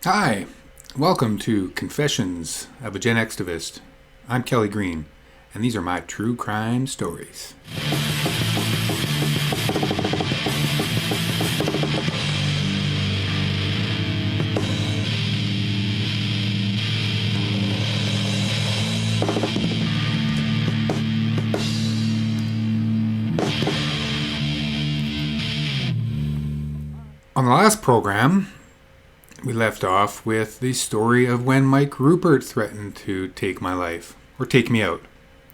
Hi, welcome to Confessions of a Gen Xtivist. I'm Kelly Green, and these are my true crime stories. On the last program, we left off with the story of when Mike Rupert threatened to take my life, or take me out.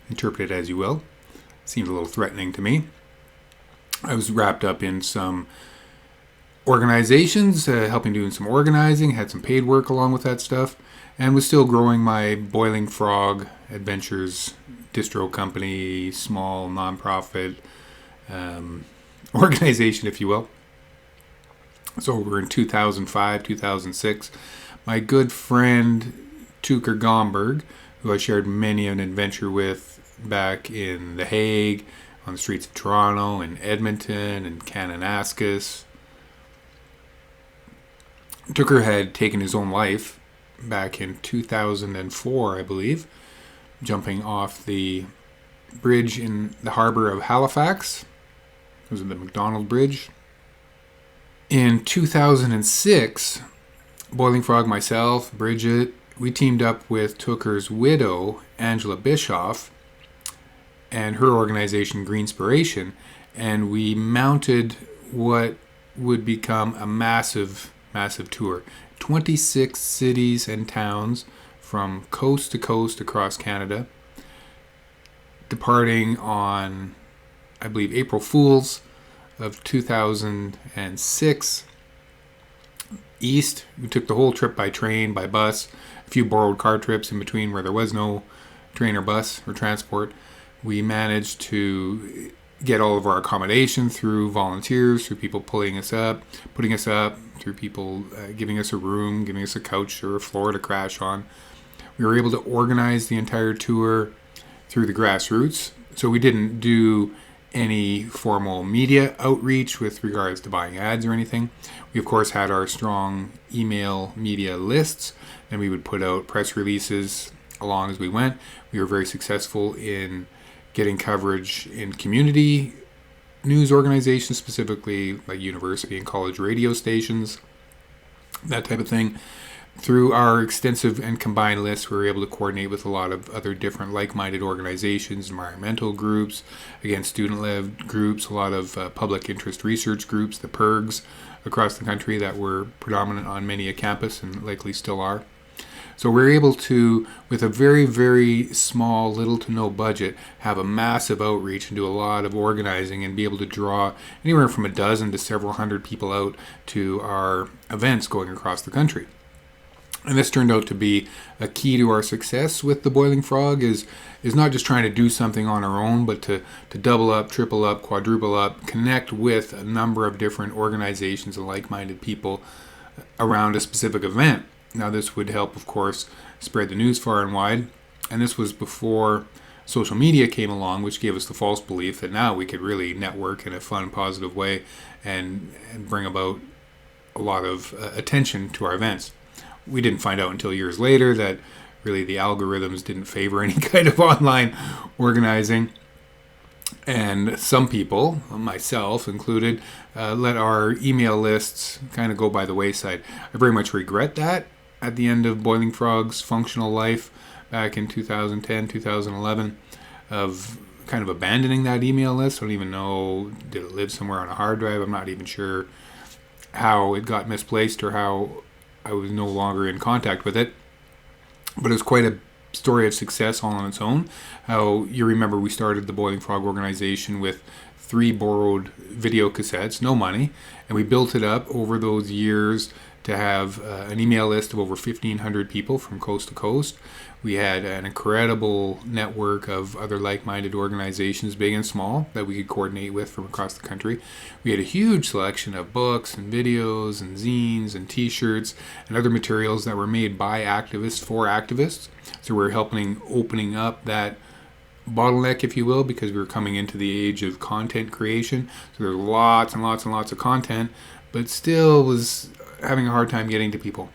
Interpret it as you will. Seemed a little threatening to me. I was wrapped up in some organizations, helping doing some organizing, had some paid work along with that stuff, and was still growing my Boiling Frog Adventures distro company, small nonprofit organization, if you will. So we're in 2005, 2006. My good friend Tooker Gomberg, who I shared many an adventure with back in The Hague, on the streets of Toronto, and Edmonton, and Kananaskis. Tooker had taken his own life back in 2004, I believe, jumping off the bridge in the harbor of Halifax. It was the McDonald Bridge. In 2006, Boiling Frog, myself, Bridget, we teamed up with Tooker's widow, Angela Bischoff, and her organization, Greenspiration, and we mounted what would become a massive, massive tour. 26 cities and towns from coast to coast across Canada, departing on, I believe, April Fool's of 2006 east. We took the whole trip by train, by bus, a few borrowed car trips in between where there was no train or bus or transport. We managed to get all of our accommodation through volunteers, through people putting us up, through people giving us a room, giving us a couch or a floor to crash on. We were able to organize the entire tour through the grassroots. So we didn't do any formal media outreach with regards to buying ads or anything. We, of course, had our strong email media lists, and we would put out press releases along as we went. We were very successful in getting coverage in community news organizations, specifically like university and college radio stations, that type of thing. Through our extensive and combined lists, we were able to coordinate with a lot of other different like-minded organizations, environmental groups, again, student-led groups, a lot of public interest research groups, the PIRGs across the country that were predominant on many a campus and likely still are. So we're able to, with a very, very small, little to no budget, have a massive outreach and do a lot of organizing and be able to draw anywhere from a dozen to several hundred people out to our events going across the country. And this turned out to be a key to our success with the Boiling Frog is not just trying to do something on our own, but to double up, triple up, quadruple up, connect with a number of different organizations and like-minded people around a specific event. Now this would help, of course, spread the news far and wide. And this was before social media came along, which gave us the false belief that now we could really network in a fun, positive way and bring about a lot of attention to our events. We didn't find out until years later that really the algorithms didn't favor any kind of online organizing. And some people, myself included, let our email lists kind of go by the wayside. I very much regret that at the end of Boiling Frog's functional life back in 2010, 2011, of kind of abandoning that email list. I don't even know, did it live somewhere on a hard drive? I'm not even sure how it got misplaced or how I was no longer in contact with it. But it was quite a story of success all on its own. How you remember we started the Boiling Frog organization with 3 borrowed video cassettes, no money, and we built it up over those years to have an email list of over 1,500 people from coast to coast. We had an incredible network of other like-minded organizations, big and small, that we could coordinate with from across the country. We had a huge selection of books and videos and zines and t-shirts and other materials that were made by activists for activists. So we're helping opening up that bottleneck, if you will, because we were coming into the age of content creation. So there's lots and lots and lots of content, but still was having a hard time getting to people.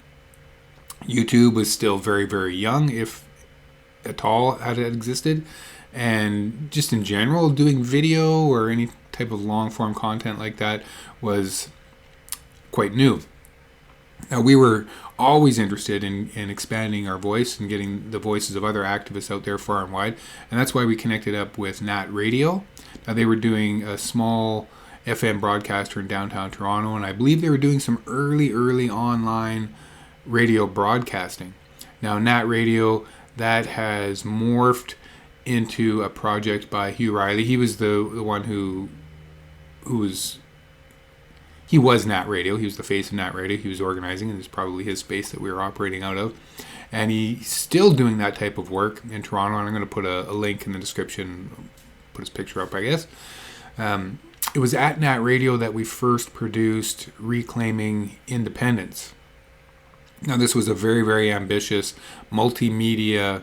YouTube was still very, very young, if at all had it existed. And just in general, doing video or any type of long form content like that was quite new. Now, we were always interested in expanding our voice and getting the voices of other activists out there far and wide. And that's why we connected up with Nat Radio. Now, they were doing a small FM broadcaster in downtown Toronto, and I believe they were doing some early online radio broadcasting. Now, Nat Radio, that has morphed into a project by Hugh Riley. He was the one who was... He was Nat Radio. He was the face of Nat Radio. He was organizing, and it's probably his space that we were operating out of. And he's still doing that type of work in Toronto, and I'm going to put a link in the description, put his picture up, I guess. It was at Nat Radio that we first produced Reclaiming Independence. Now, this was a very, very ambitious multimedia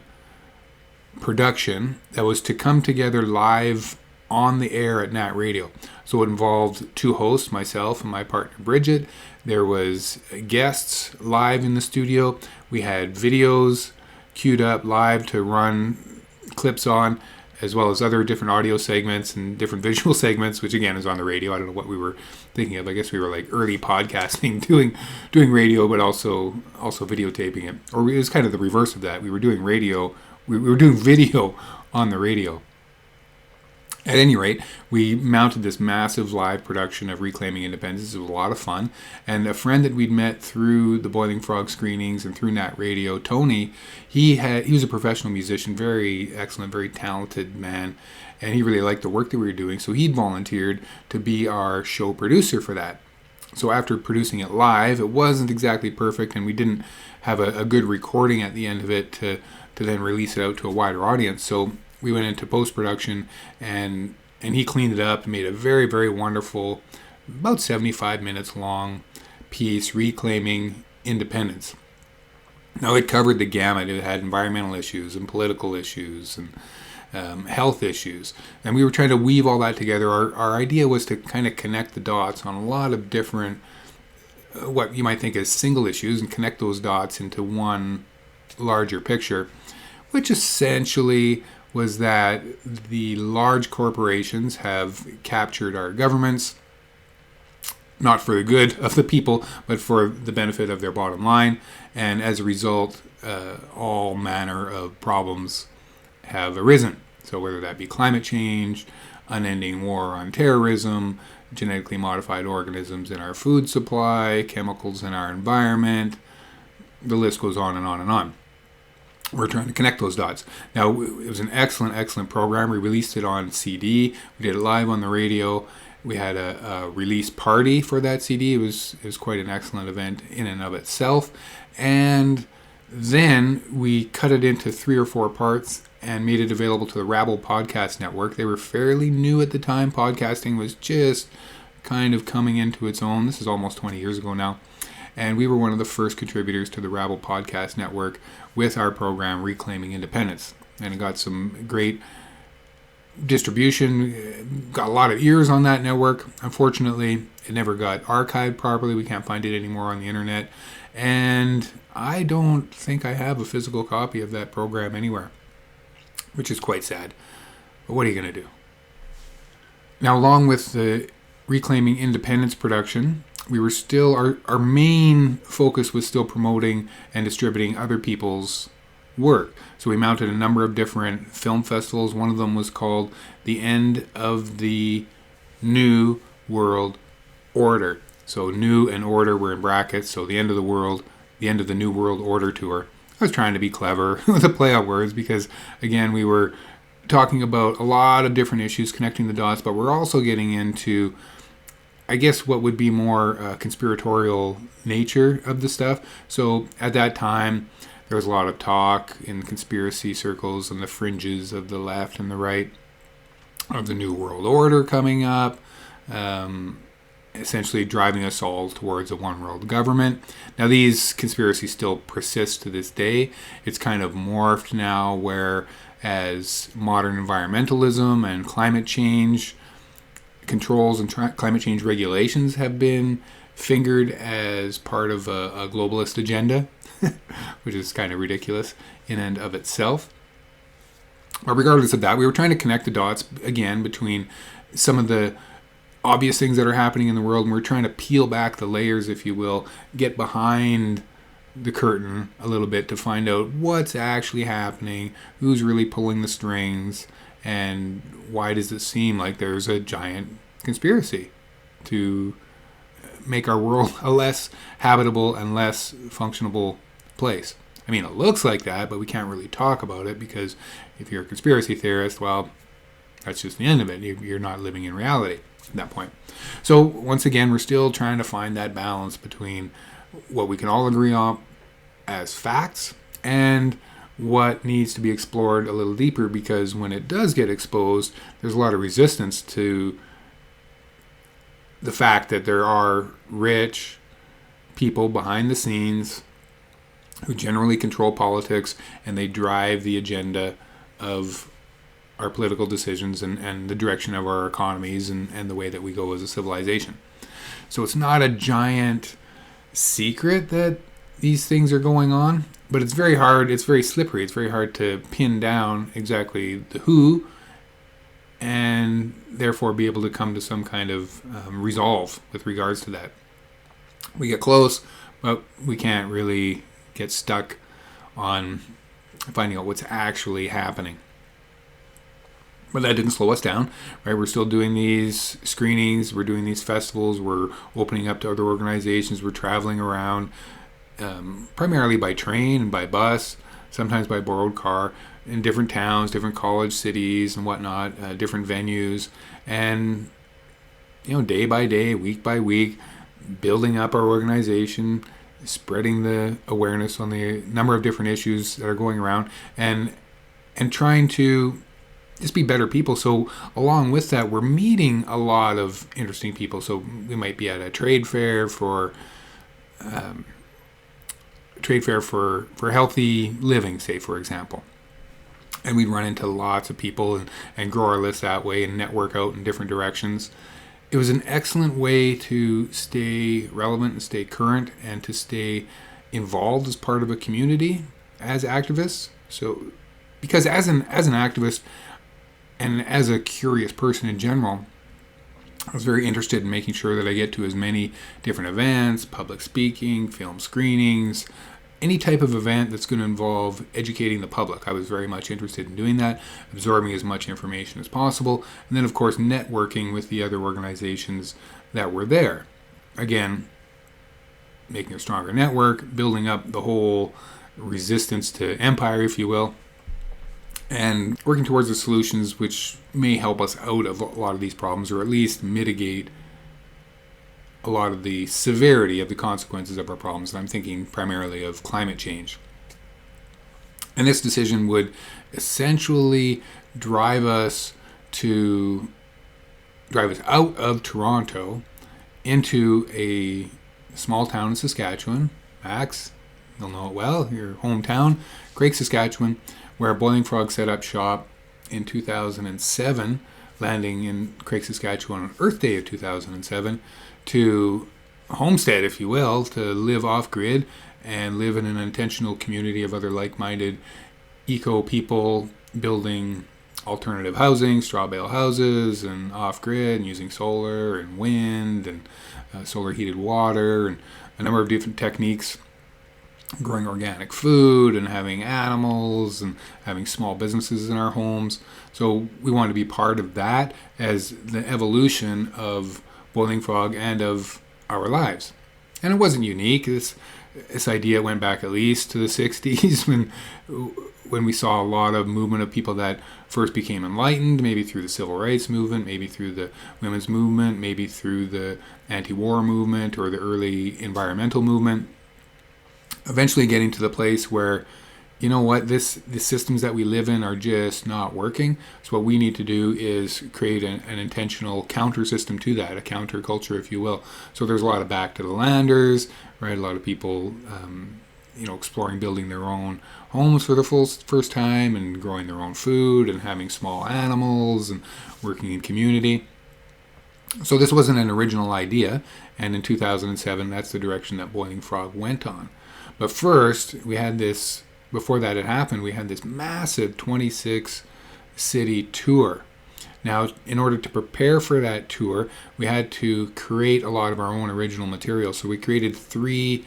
production that was to come together live on the air at Nat Radio. So it involved two hosts, myself and my partner Bridget. There was guests live in the studio. We had videos queued up live to run clips on, as well as other different audio segments and different visual segments, which again is on the radio. I don't know what we were thinking of. I guess we were like early podcasting, doing radio, but also videotaping it. Or it was kind of the reverse of that. We were doing radio. We were doing video on the radio. At any rate, we mounted this massive live production of Reclaiming Independence. It was a lot of fun. And a friend that we'd met through the Boiling Frog screenings and through Nat Radio, Tony, he was a professional musician, very excellent, very talented man. And he really liked the work that we were doing. So he'd volunteered to be our show producer for that. So after producing it live, it wasn't exactly perfect, and we didn't have a good recording at the end of it to then release it out to a wider audience. So we went into post-production, and he cleaned it up and made a very, very wonderful, about 75 minutes long piece, Reclaiming Independence. Now, it covered the gamut. It had environmental issues and political issues and health issues. And we were trying to weave all that together. Our idea was to kind of connect the dots on a lot of different, what you might think as single issues, and connect those dots into one larger picture, which essentially was that the large corporations have captured our governments, not for the good of the people, but for the benefit of their bottom line. And as a result, all manner of problems have arisen. So whether that be climate change, unending war on terrorism, genetically modified organisms in our food supply, chemicals in our environment, the list goes on and on and on. We're trying to connect those dots. Now, it was an excellent program. We released it on CD. We did it live on the radio. We had a release party for that CD. It was quite an excellent event in and of itself. And then we cut it into 3 or 4 parts and made it available to the Rabble Podcast Network. They were fairly new at the time. Podcasting was just kind of coming into its own. This is almost 20 years ago now. And we were one of the first contributors to the Rabble Podcast Network with our program Reclaiming Independence. And it got some great distribution, got a lot of ears on that network. Unfortunately, it never got archived properly. We can't find it anymore on the internet. And I don't think I have a physical copy of that program anywhere, which is quite sad. But what are you going to do? Now, along with the Reclaiming Independence production, we were still, our main focus was still promoting and distributing other people's work. So we mounted a number of different film festivals. One of them was called The End of the New World Order. So new and order were in brackets. So the end of the world, the end of the New World Order tour. I was trying to be clever with a play on words because, again, we were talking about a lot of different issues, connecting the dots, but we're also getting into, I guess, what would be more conspiratorial nature of the stuff. So at that time, there was a lot of talk in conspiracy circles and the fringes of the left and the right of the New World Order coming up, essentially driving us all towards a one world government. Now, these conspiracies still persist to this day. It's kind of morphed now, where as modern environmentalism and climate change controls and climate change regulations have been fingered as part of a globalist agenda. which is kind of ridiculous in and of itself. But regardless of that, we were trying to connect the dots again between some of the obvious things that are happening in the world, and we're trying to peel back the layers, if you will, get behind the curtain a little bit to find out what's actually happening, who's really pulling the strings, and why does it seem like there's a giant conspiracy to make our world a less habitable and less functionable place. I mean, it looks like that, but we can't really talk about it because if you're a conspiracy theorist, well, that's just the end of it. You're not living in reality at that point. So once again, we're still trying to find that balance between what we can all agree on as facts and what needs to be explored a little deeper, because when it does get exposed, there's a lot of resistance to the fact that there are rich people behind the scenes who generally control politics, and they drive the agenda of our political decisions and the direction of our economies and the way that we go as a civilization. So it's not a giant secret that these things are going on, but it's very hard, it's very slippery, it's very hard to pin down exactly the who, and therefore be able to come to some kind of resolve with regards to that. We get close, but we can't really get stuck on finding out what's actually happening. But that didn't slow us down, right? We're still doing these screenings, we're doing these festivals, we're opening up to other organizations, we're traveling around, primarily by train and by bus, sometimes by borrowed car, in different towns, different college cities and whatnot, different venues, and day by day, week by week, building up our organization, spreading the awareness on the number of different issues that are going around, and trying to just be better people. So along with that, we're meeting a lot of interesting people. So we might be at a trade fair for healthy living, say, for example. And we'd run into lots of people and grow our list that way and network out in different directions. It was an excellent way to stay relevant and stay current and to stay involved as part of a community as activists. So, because as an activist and as a curious person in general, I was very interested in making sure that I get to as many different events, public speaking, film screenings, any type of event that's going to involve educating the public. I was very much interested in doing that, absorbing as much information as possible, and then of course networking with the other organizations that were there. Again, making a stronger network, building up the whole resistance to empire, if you will, and working towards the solutions which may help us out of a lot of these problems, or at least mitigate a lot of the severity of the consequences of our problems. And I'm thinking primarily of climate change. And this decision would essentially drive us out of Toronto into a small town in Saskatchewan. Max, you'll know it well, your hometown, Craik, Saskatchewan, where Boiling Frog set up shop in 2007, landing in Craik, Saskatchewan on Earth Day of 2007, to homestead, if you will, to live off-grid and live in an intentional community of other like-minded eco people building alternative housing, straw bale houses, and off-grid, and using solar and wind and solar heated water and a number of different techniques, growing organic food and having animals and having small businesses in our homes. So we want to be part of that as the evolution of Boiling Frog and of our lives. And it wasn't unique. This idea went back at least to the 60s when we saw a lot of movement of people that first became enlightened, maybe through the civil rights movement, maybe through the women's movement, maybe through the anti-war movement or the early environmental movement, eventually getting to the place where, you know what, the systems that we live in are just not working. So what we need to do is create an intentional counter system to that, a counter culture, if you will. So there's a lot of back to the landers, right? A lot of people, exploring building their own homes for the first time and growing their own food and having small animals and working in community. So this wasn't an original idea. And in 2007, that's the direction that Boiling Frog went on. But first, before that had happened, we had this massive 26 city tour. Now, in order to prepare for that tour, we had to create a lot of our own original material. So we created 3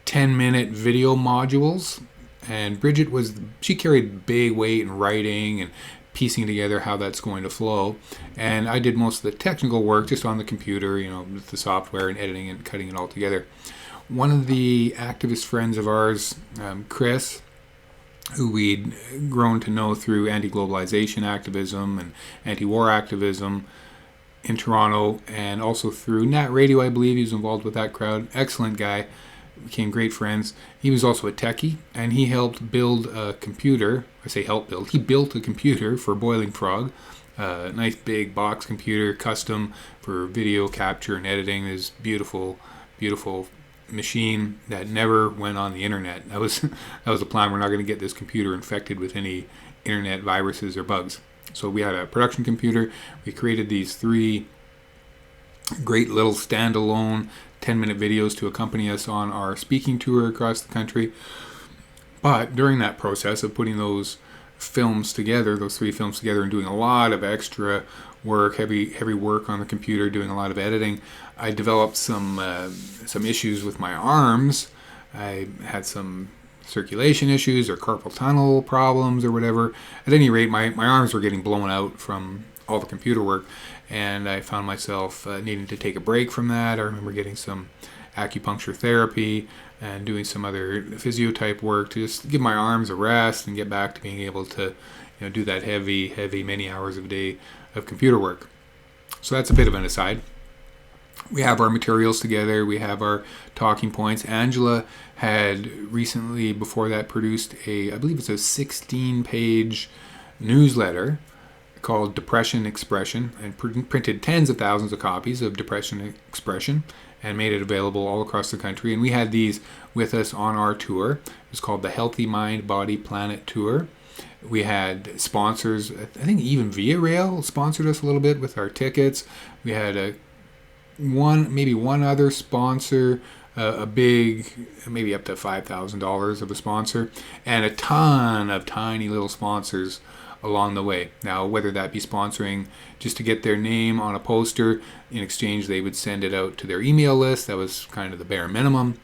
10-minute video modules. And Bridget she carried big weight in writing and piecing together how that's going to flow. And I did most of the technical work just on the computer, with the software and editing and cutting it all together. One of the activist friends of ours, Chris, who we'd grown to know through anti-globalization activism and anti-war activism in Toronto, and also through Nat Radio, I believe he was involved with that crowd. Excellent guy. Became great friends. He was also a techie, and he helped build a computer. I say help build. He built a computer for Boiling Frog. A nice big box computer, custom for video capture and editing. This beautiful, beautiful machine that never went on the internet. That was the plan. We're not going to get this computer infected with any internet viruses or bugs. So we had a production computer. We created these 3 great little standalone 10-minute videos to accompany us on our speaking tour across the country. But during that process of putting those 3 films together, and doing a lot of extra work, heavy work on the computer, doing a lot of editing, I developed some issues with my arms. I had some circulation issues or carpal tunnel problems or whatever. At any rate, my arms were getting blown out from all the computer work, and I found myself needing to take a break from that. I remember getting some acupuncture therapy and doing some other physio type work to just give my arms a rest and get back to being able to do that heavy many hours a day of computer work. So that's a bit of an aside. We have our materials together. We have our talking points. Angela had recently, before that, produced I believe it's a 16-page newsletter called Depression Expression, and printed tens of thousands of copies of Depression Expression and made it available all across the country. And we had these with us on our tour. It was called the Healthy Mind, Body, Planet Tour. We had sponsors. I think even Via Rail sponsored us a little bit with our tickets. We had maybe one other sponsor, a big, maybe up to $5,000 of a sponsor, and a ton of tiny little sponsors along the way. Now, whether that be sponsoring just to get their name on a poster, in exchange they would send it out to their email list. That was kind of the bare minimum.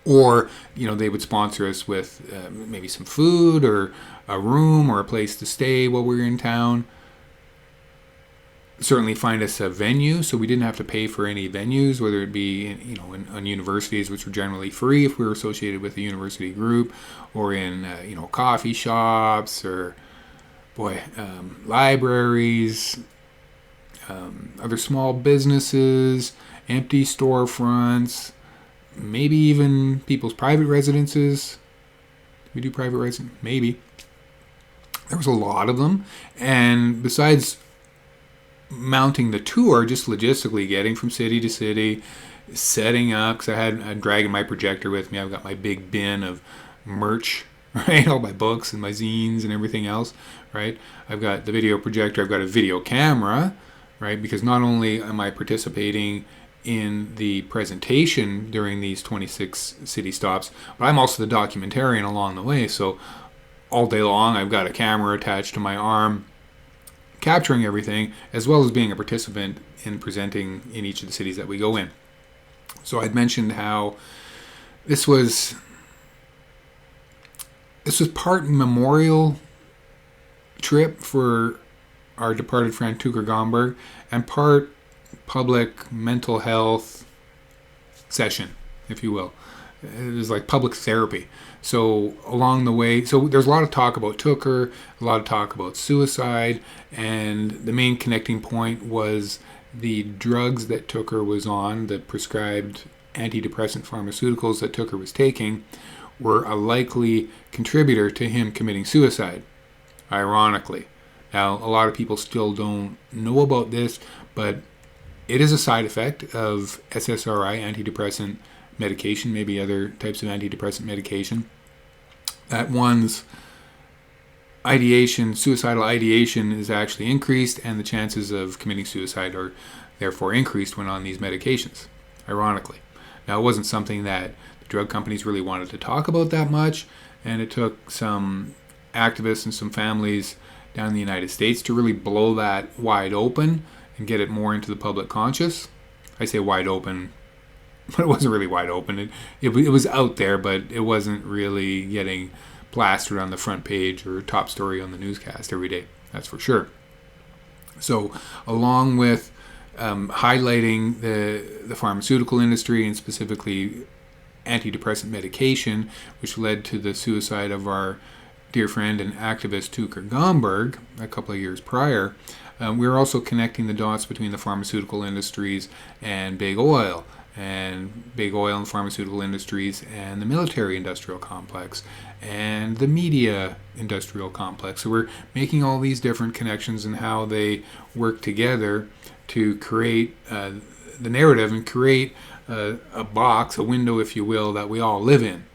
Or, they would sponsor us with maybe some food or a room or a place to stay while we were in town. Certainly find us a venue, so we didn't have to pay for any venues, whether it be on universities, which were generally free if we were associated with a university group, or in coffee shops, or libraries, other small businesses, empty storefronts, maybe even people's private residences. We do private residence, maybe. There was a lot of them, and besides mounting the tour, just logistically getting from city to city, setting up, because I'm dragging my projector with me. I've got my big bin of merch, right? All my books and my zines and everything else, right? I've got the video projector. I've got a video camera, right? Because not only am I participating in the presentation during these 26 city stops, but I'm also the documentarian along the way. So all day long, I've got a camera attached to my arm, capturing everything, as well as being a participant in presenting in each of the cities that we go in. So I'd mentioned how this was part memorial trip for our departed friend Tooker Gomberg, and part public mental health session, if you will. It was like public therapy. So along the way, there's a lot of talk about Tooker, a lot of talk about suicide, and the main connecting point was the drugs that Tooker was on, the prescribed antidepressant pharmaceuticals that Tooker was taking, were a likely contributor to him committing suicide, ironically. Now, a lot of people still don't know about this, but it is a side effect of SSRI, antidepressant medication, maybe other types of antidepressant medication, that one's suicidal ideation is actually increased, and the chances of committing suicide are therefore increased when on these medications, ironically. Now, it wasn't something that the drug companies really wanted to talk about that much, and it took some activists and some families down in the United States to really blow that wide open and get it more into the public conscious. I say wide open, but it wasn't really wide open. It was out there, but it wasn't really getting plastered on the front page or top story on the newscast every day. That's for sure. So along with highlighting the pharmaceutical industry and specifically antidepressant medication, which led to the suicide of our dear friend and activist Tooker Gomberg a couple of years prior, we were also connecting the dots between the pharmaceutical industries and big oil and pharmaceutical industries and the military industrial complex and the media industrial complex. So we're making all these different connections and how they work together to create the narrative and create a box, a window, if you will, that we all live in.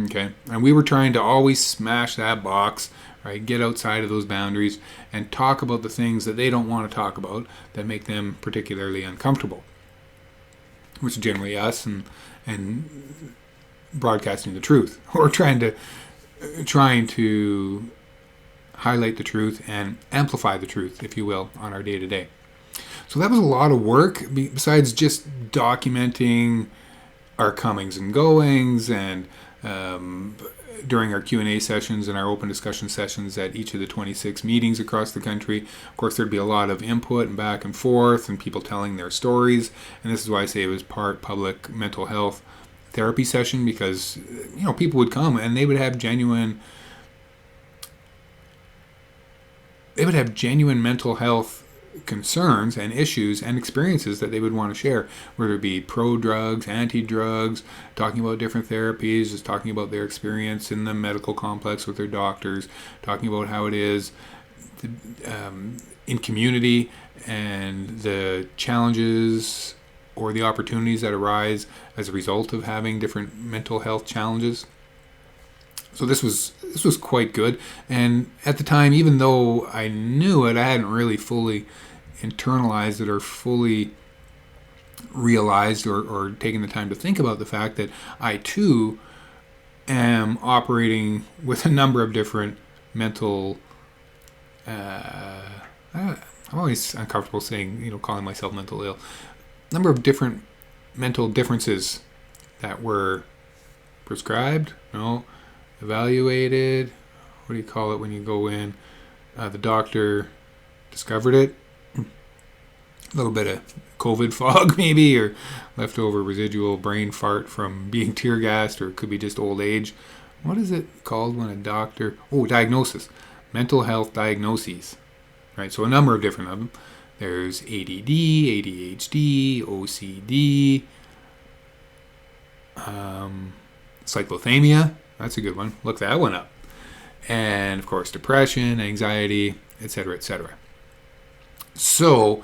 Okay, and we were trying to always smash that box, right? Get outside of those boundaries and talk about the things that they don't want to talk about that make them particularly uncomfortable, which is generally us and broadcasting the truth or trying to highlight the truth and amplify the truth, if you will, on our day-to-day. So that was a lot of work besides just documenting our comings and goings and during our Q&A sessions and our open discussion sessions at each of the 26 meetings across the country. Of course, there'd be a lot of input and back and forth and people telling their stories. And this is why I say it was part public mental health therapy session, because people would come and they would have genuine mental health concerns and issues and experiences that they would want to share, whether it be pro-drugs, anti-drugs, talking about different therapies, just talking about their experience in the medical complex with their doctors, talking about how it is in community and the challenges or the opportunities that arise as a result of having different mental health challenges. So this was quite good. And at the time, even though I knew it, I hadn't really fully internalized it or fully realized or taken the time to think about the fact that I too am operating with a number of different mental I'm always uncomfortable saying, calling myself mental ill. Number of different mental differences that were prescribed, evaluated, what do you call it when you go in? The doctor discovered it. A little bit of COVID fog maybe, or leftover residual brain fart from being tear gassed, or it could be just old age. What is it called when a doctor... diagnosis. Mental health diagnoses. Right, so a number of different of them. There's ADD, ADHD, OCD, cyclothymia. That's a good one. Look that one up. And, of course, depression, anxiety, etc., etc. So,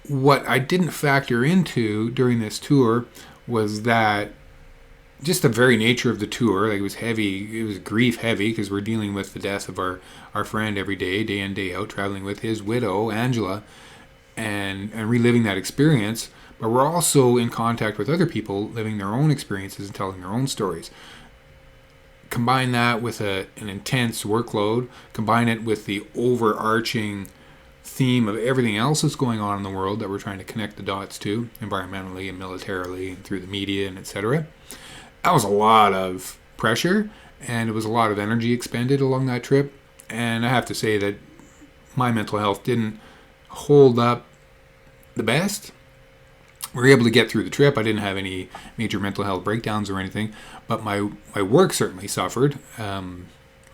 what I didn't factor into during this tour was that just the very nature of the tour, it was heavy, it was grief heavy, because we're dealing with the death of our friend every day in, day out, traveling with his widow, Angela, and reliving that experience. But we're also in contact with other people living their own experiences and telling their own stories. Combine that with an intense workload, combine it with the overarching theme of everything else that's going on in the world that we're trying to connect the dots to, environmentally and militarily and through the media and etc. That was a lot of pressure, and it was a lot of energy expended along that trip. And I have to say that my mental health didn't hold up the best. We were able to get through the trip. I didn't have any major mental health breakdowns or anything, but my work certainly suffered. From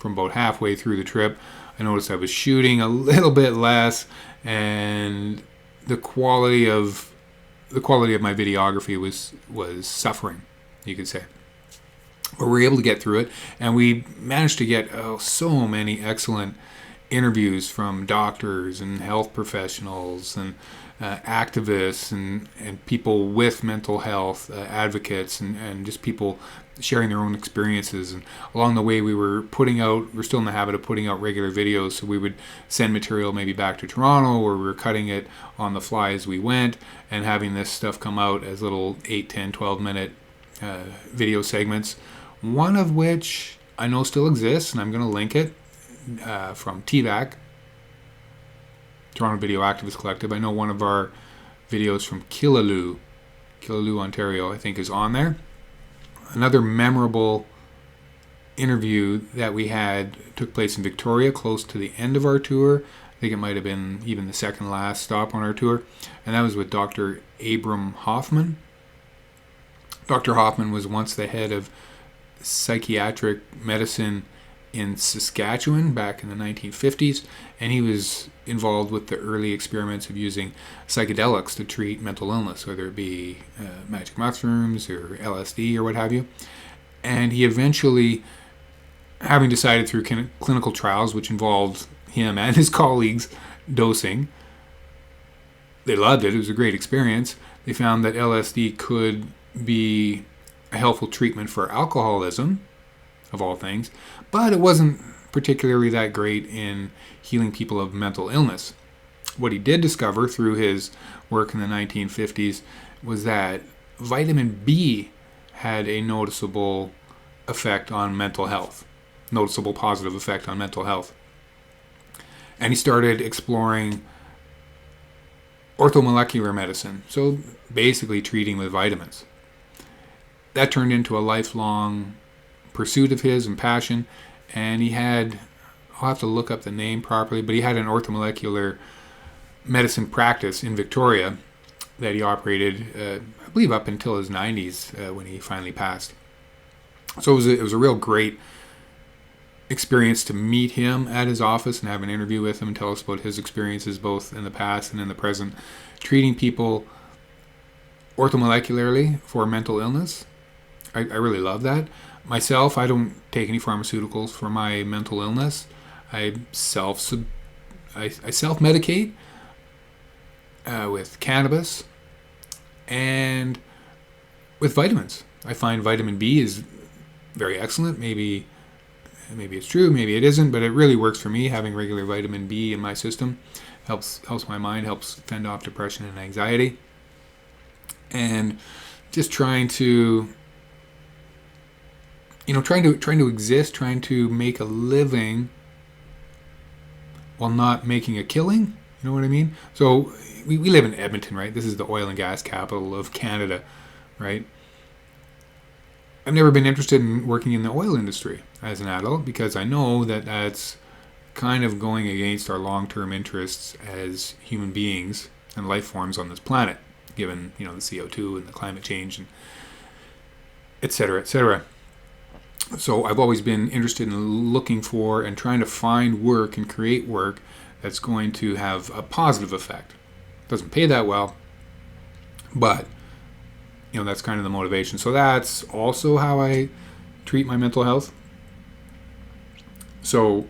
about halfway through the trip, I noticed I was shooting a little bit less, and the quality of my videography was suffering, you could say. But we were able to get through it, and we managed to get so many excellent interviews from doctors and health professionals and activists and people with mental health advocates and just people sharing their own experiences. And along the way, we're still in the habit of putting out regular videos, so we would send material maybe back to Toronto, or we were cutting it on the fly as we went and having this stuff come out as little 8, 10, 12 minute video segments, one of which I know still exists, and I'm going to link it, from TVAC, Toronto Video Activist Collective. I know one of our videos from Killaloe, Ontario, I think is on there. Another memorable interview that we had took place in Victoria, close to the end of our tour. I think it might have been even the second last stop on our tour, and that was with Dr. Abram Hoffer. Dr. Hoffman was once the head of psychiatric medicine in Saskatchewan back in the 1950s, and he was involved with the early experiments of using psychedelics to treat mental illness, whether it be magic mushrooms or LSD or what have you. And he eventually, having decided through clinical trials, which involved him and his colleagues dosing, they loved it. It was a great experience. They found that LSD could be a helpful treatment for alcoholism, of all things, but it wasn't particularly that great in healing people of mental illness. What he did discover through his work in the 1950s was that vitamin B had a noticeable effect on mental health, noticeable positive effect on mental health. And he started exploring orthomolecular medicine, so basically treating with vitamins. That turned into a lifelong pursuit of his and passion, and he had, I'll have to look up the name properly, but he had an orthomolecular medicine practice in Victoria that he operated, I believe, up until his 90s when he finally passed. So it was a real great experience to meet him at his office and have an interview with him and tell us about his experiences both in the past and in the present, treating people orthomolecularly for mental illness. I really love that. Myself, I don't take any pharmaceuticals for my mental illness. I self-medicate with cannabis and with vitamins. I find vitamin B is very excellent. Maybe it's true, maybe it isn't, but it really works for me. Having regular vitamin B in my system helps my mind, helps fend off depression and anxiety. And just trying to exist, trying to make a living while not making a killing. You know what I mean? So we live in Edmonton, right? This is the oil and gas capital of Canada, right? I've never been interested in working in the oil industry as an adult because I know that that's kind of going against our long-term interests as human beings and life forms on this planet, given, the CO2 and the climate change and et cetera, et cetera. So I've always been interested in looking for and trying to find work and create work that's going to have a positive effect. It doesn't pay that well, but that's kind of the motivation. So that's also how I treat my mental health. So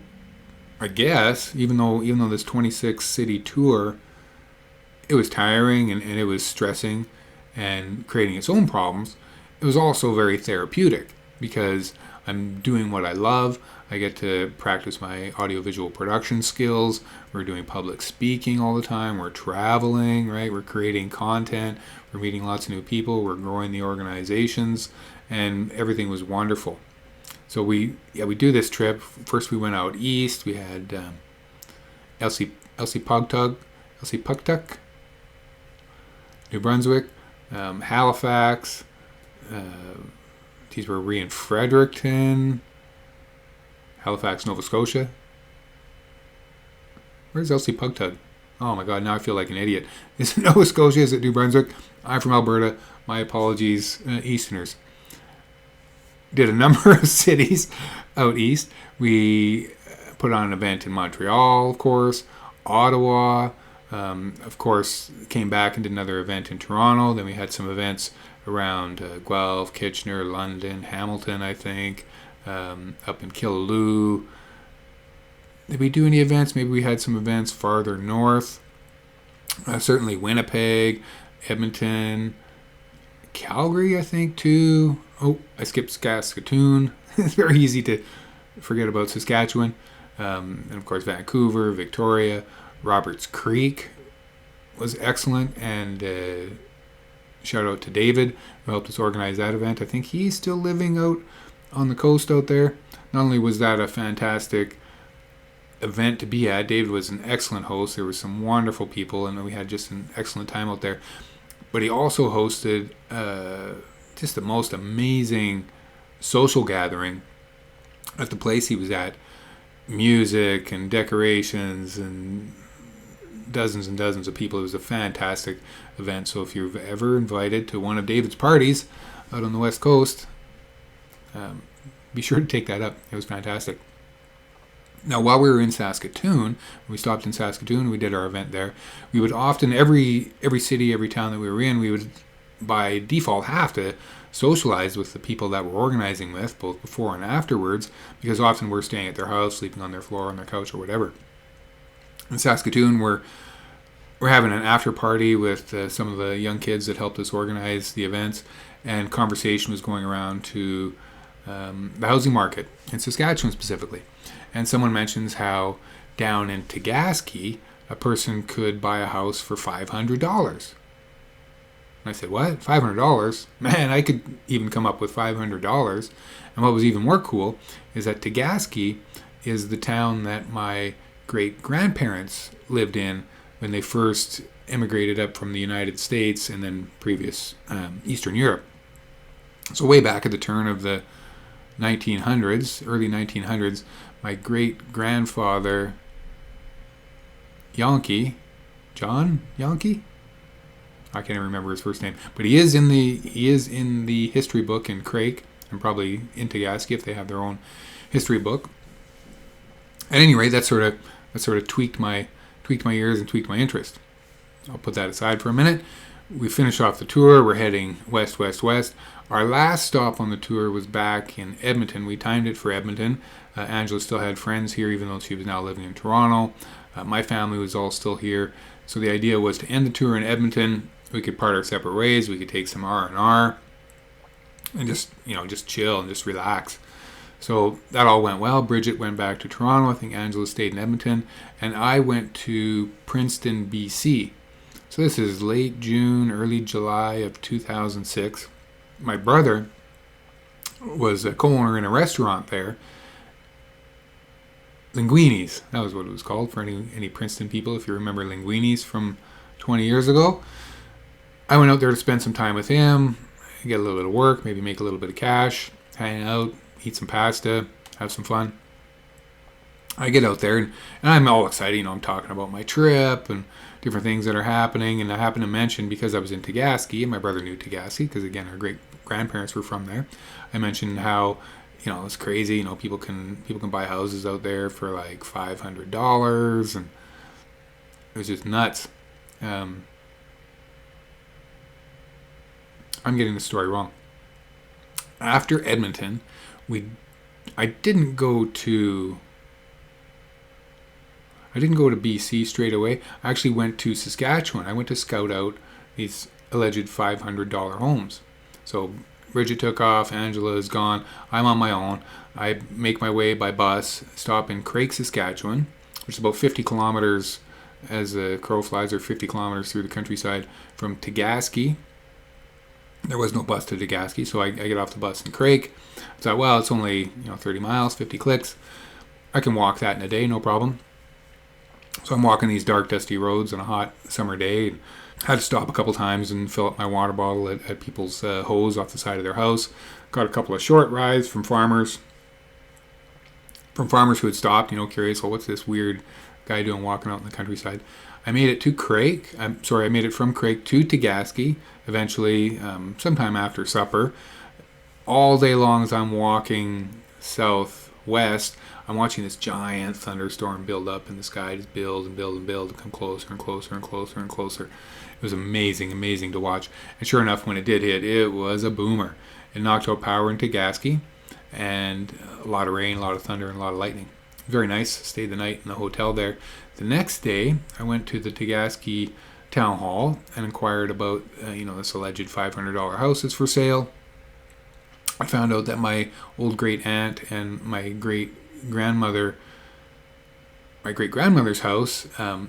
I guess even though this 26 city tour, it was tiring and it was stressing and creating its own problems, it was also very therapeutic because I'm doing what I love. I get to practice my audiovisual production skills. We're doing public speaking all the time. We're traveling, right? We're creating content. We're meeting lots of new people. We're growing the organizations, and everything was wonderful. So we do this trip. First we went out east. We had Elsie Pugtuck, New Brunswick, Halifax. These were Ree and Fredericton, Halifax, Nova Scotia. Where's Elsie Pugtuck? Oh my God, now I feel like an idiot. Is it Nova Scotia? Is it New Brunswick? I'm from Alberta. My apologies, Easterners. Did a number of cities out east. We put on an event in Montreal, of course, Ottawa. Of course, came back and did another event in Toronto. Then we had some events around Guelph, Kitchener, London, Hamilton, I think, up in Killaloe. Did we do any events? Maybe we had some events farther north. Certainly Winnipeg, Edmonton, Calgary, I think, too. Oh, I skipped Saskatoon. It's very easy to forget about Saskatchewan. And of course, Vancouver, Victoria. Roberts Creek was excellent, and Shout out to David, who helped us organize that event. I think he's still living out on the coast out there. Not only was that a fantastic event to be at, David was an excellent host. There were some wonderful people, and we had just an excellent time out there. But he also hosted just the most amazing social gathering at the place he was at. Music and decorations and dozens of people. It was a fantastic event. So if you're ever invited to one of David's parties out on the West Coast, be sure to take that up. It was fantastic. Now, while we were in Saskatoon, we stopped in Saskatoon, we did our event there. We would often, every city, every town that we were in, we would by default have to socialize with the people that we're organizing with, both before and afterwards, because often we're staying at their house, sleeping on their floor, on their couch, or whatever. In Saskatoon, we're having an after party with some of the young kids that helped us organize the events, and conversation was going around to the housing market in Saskatchewan specifically. And someone mentions how down in Tegasky, a person could buy a house for $500. And I said, what? $500? Man, I could even come up with $500. And what was even more cool is that Tegasky is the town that my great-grandparents lived in when they first immigrated up from the United States and then previous Eastern Europe. So way back at the turn of the 1900s, early 1900s, my great-grandfather, John Yankee? I can't even remember his first name, but he is in the history book in Craik, and probably in Tegasky if they have their own history book. At any rate, that sort of tweaked my ears and tweaked my interest. I'll put that aside for a minute. We finish off the tour. We're heading west. Our last stop on the tour was back in Edmonton. We timed it for Edmonton. Angela still had friends here, even though she was now living in Toronto. My family was all still here. So the idea was to end the tour in Edmonton. We could part our separate ways. We could take some R&R and just chill and just relax. So that all went well. Bridget went back to Toronto. I think Angela stayed in Edmonton. And I went to Princeton, BC. So this is late June, early July of 2006. My brother was a co-owner in a restaurant there. Linguini's, that was what it was called for any Princeton people, if you remember Linguini's from 20 years ago. I went out there to spend some time with him, get a little bit of work, maybe make a little bit of cash, hang out, eat some pasta, have some fun. I get out there and I'm all excited, I'm talking about my trip and different things that are happening, and I happen to mention, because I was in Tegasky, and my brother knew Tegasky, because again, our great-grandparents were from there, I mentioned how, it's crazy, people can buy houses out there for like $500, and it was just nuts. I'm getting the story wrong. After Edmonton, I didn't go to BC straight away. I actually went to Saskatchewan. I went to scout out these alleged $500 homes. So Bridget took off, Angela is gone, I'm on my own. I make my way by bus, stop in Craik, Saskatchewan, which is about 50 kilometers as the crow flies, or 50 kilometers through the countryside from Tegasky. There was no bus to Tegasky, so I get off the bus in Craik. I thought, well, it's only 30 miles, 50 clicks. I can walk that in a day, no problem. So I'm walking these dark, dusty roads on a hot summer day. And had to stop a couple times and fill up my water bottle at people's hose off the side of their house. Got a couple of short rides from farmers who had stopped, curious, well, what's this weird guy doing walking out in the countryside? I made it to Craik. I made it from Craik to Tegasky, eventually sometime after supper. All day long as I'm walking southwest, I'm watching this giant thunderstorm build up in the sky, just build and come closer and closer and closer and closer. It was amazing to watch. And sure enough, when it did hit, it was a boomer. It knocked out power in Tegasky, and a lot of rain, a lot of thunder, and a lot of lightning. Very nice. Stayed the night in the hotel there. The next day, I went to the Tegasky town hall and inquired about, this alleged $500 house is for sale. I found out that my old great aunt and my great grandmother, my great-grandmother's house,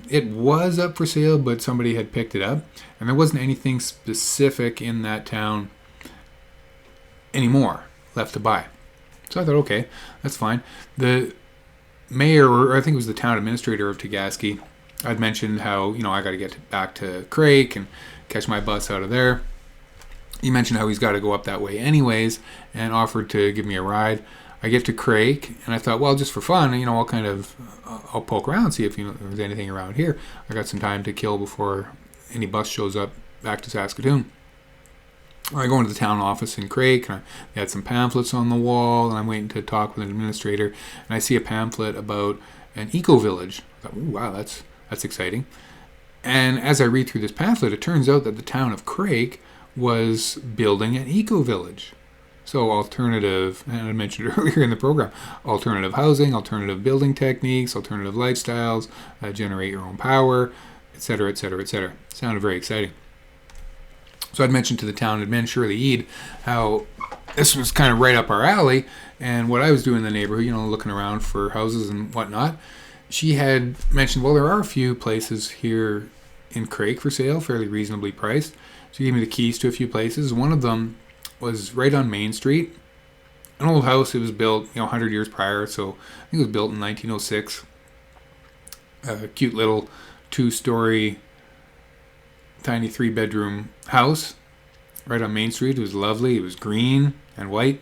it was up for sale, but somebody had picked it up, and there wasn't anything specific in that town anymore left to buy. So I thought, okay, that's fine. The mayor, or I think it was the town administrator of Tegasky, I'd mentioned how, I got to get back to Craik and catch my bus out of there. He mentioned how he's got to go up that way anyways, and offered to give me a ride. I get to Craik, and I thought, well, just for fun, I'll poke around, see if there's anything around here. I got some time to kill before any bus shows up back to Saskatoon. I go into the town office in Craik, and they had some pamphlets on the wall, and I'm waiting to talk with an administrator, and I see a pamphlet about an eco-village. I thought, ooh, wow, that's exciting. And as I read through this pamphlet, it turns out that the town of Craik was building an eco-village. So alternative, and I mentioned earlier in the program, alternative housing, alternative building techniques, alternative lifestyles, generate your own power, etc., etc., etc. Sounded very exciting. So I'd mentioned to the town admin, Shirley Eade, how this was kind of right up our alley, and what I was doing in the neighborhood, looking around for houses and whatnot. She had mentioned, well, there are a few places here in Craik for sale, fairly reasonably priced. She gave me the keys to a few places. One of them was right on Main Street. An old house. It was built, 100 years prior, so I think it was built in 1906. A cute little 2-story, tiny 3-bedroom house right on Main Street. It was lovely. It was green and white.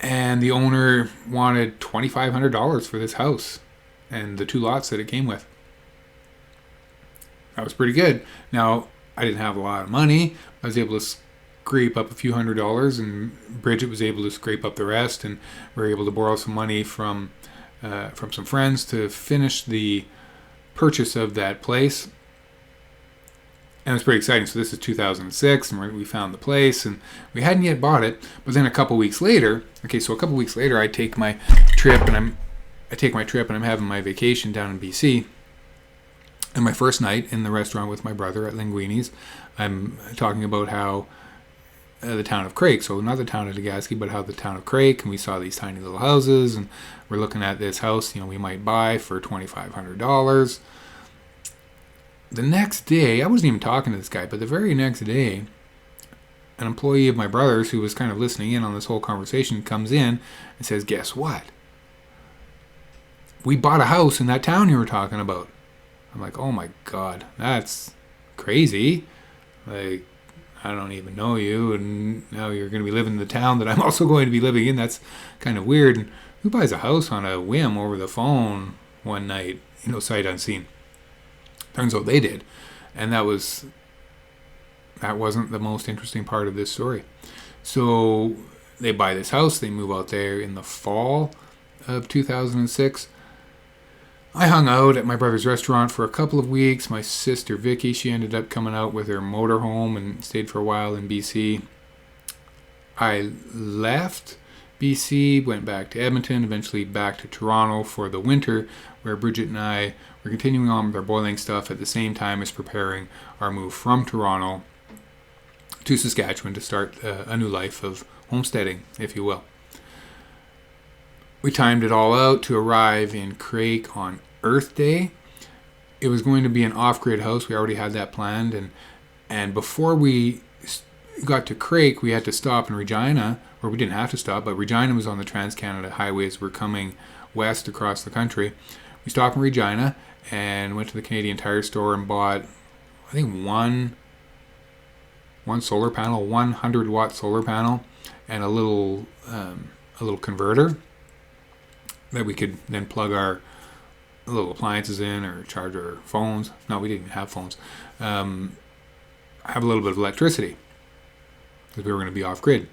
And the owner wanted $2,500 for this house and the 2 lots that it came with. That was pretty good. Now, I didn't have a lot of money. I was able to scrape up a few $100s, and Bridget was able to scrape up the rest, and we were able to borrow some money from some friends to finish the purchase of that place. And it was pretty exciting. So this is 2006, and we found the place, and we hadn't yet bought it. But then a couple weeks later, I take my trip, and I'm having my vacation down in BC. And my first night in the restaurant with my brother at Linguini's, I'm talking about how the town of Craik, so not the town of Tegasky, but how the town of Craik, and we saw these tiny little houses, and we're looking at this house, we might buy for $2,500. The next day, I wasn't even talking to this guy, but the very next day, an employee of my brother's who was kind of listening in on this whole conversation comes in and says, guess what? We bought a house in that town you were talking about. I'm like, oh my God, that's crazy. Like, I don't even know you, and now you're going to be living in the town that I'm also going to be living in. That's kind of weird. And who buys a house on a whim over the phone one night, sight unseen? Turns out they did. And that wasn't the most interesting part of this story. So they buy this house, they move out there in the fall of 2006. I hung out at my brother's restaurant for a couple of weeks. My sister Vicky, she ended up coming out with her motorhome and stayed for a while in BC. I left BC, went back to Edmonton, eventually back to Toronto for the winter, where Bridget and I were continuing on with our boiling stuff at the same time as preparing our move from Toronto to Saskatchewan to start a new life of homesteading, if you will. We timed it all out to arrive in Craik on Earth Day. It was going to be an off-grid house. We already had that planned. And before we got to Craik, we had to stop in Regina. Or we didn't have to stop, but Regina was on the Trans-Canada highways. We're coming west across the country. We stopped in Regina and went to the Canadian Tire store and bought, I think, one solar panel, 100-watt solar panel, and a little converter that we could then plug our little appliances in or charge our phones. No, we didn't have phones. Have a little bit of electricity because we were going to be off-grid.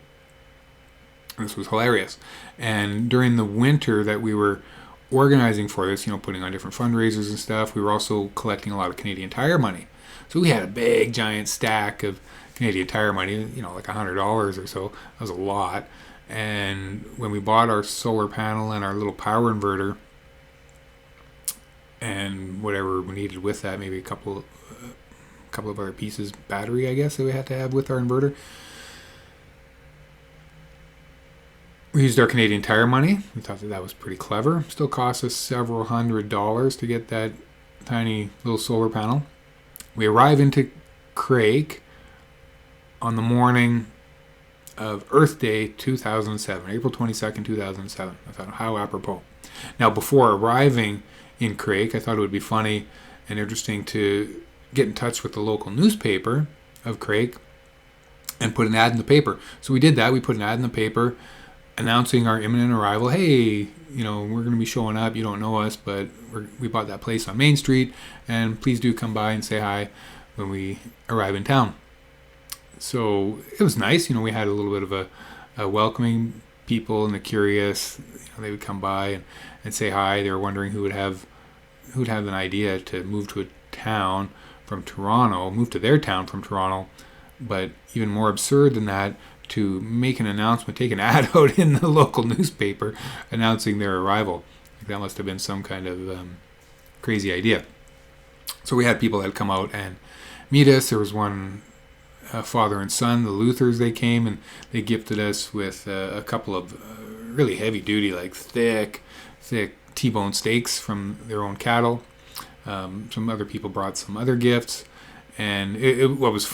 This was hilarious. And during the winter that we were organizing for this, putting on different fundraisers and stuff, we were also collecting a lot of Canadian Tire money. So we had a big, giant stack of Canadian Tire money, like $100 or so. That was a lot. And when we bought our solar panel and our little power inverter and whatever we needed with that, maybe a couple of other pieces, battery, I guess, that we had to have with our inverter, We used our Canadian Tire money. We thought that was pretty clever. Still cost us several $100s to get that tiny little solar panel. We arrive into Craik on the morning of Earth Day 2007, April 22nd, 2007. I thought, how apropos. Now, before arriving in Craik, I thought it would be funny and interesting to get in touch with the local newspaper of Craik and put an ad in the paper. So we did that. We put an ad in the paper announcing our imminent arrival. Hey, we're going to be showing up. You don't know us, but we bought that place on Main Street, and please do come by and say hi when we arrive in town. So it was nice. We had a little bit of a welcoming people and the curious. They would come by and say hi. They were wondering who would have an idea to move to a town from Toronto, move to their town from Toronto, but even more absurd than that, to make an announcement, take an ad out in the local newspaper announcing their arrival. That must have been some kind of crazy idea. So we had people that come out and meet us. There was one father and son, the Luthers. They came and they gifted us with a couple of really heavy duty, like thick T-bone steaks from their own cattle. Some other people brought some other gifts. And what was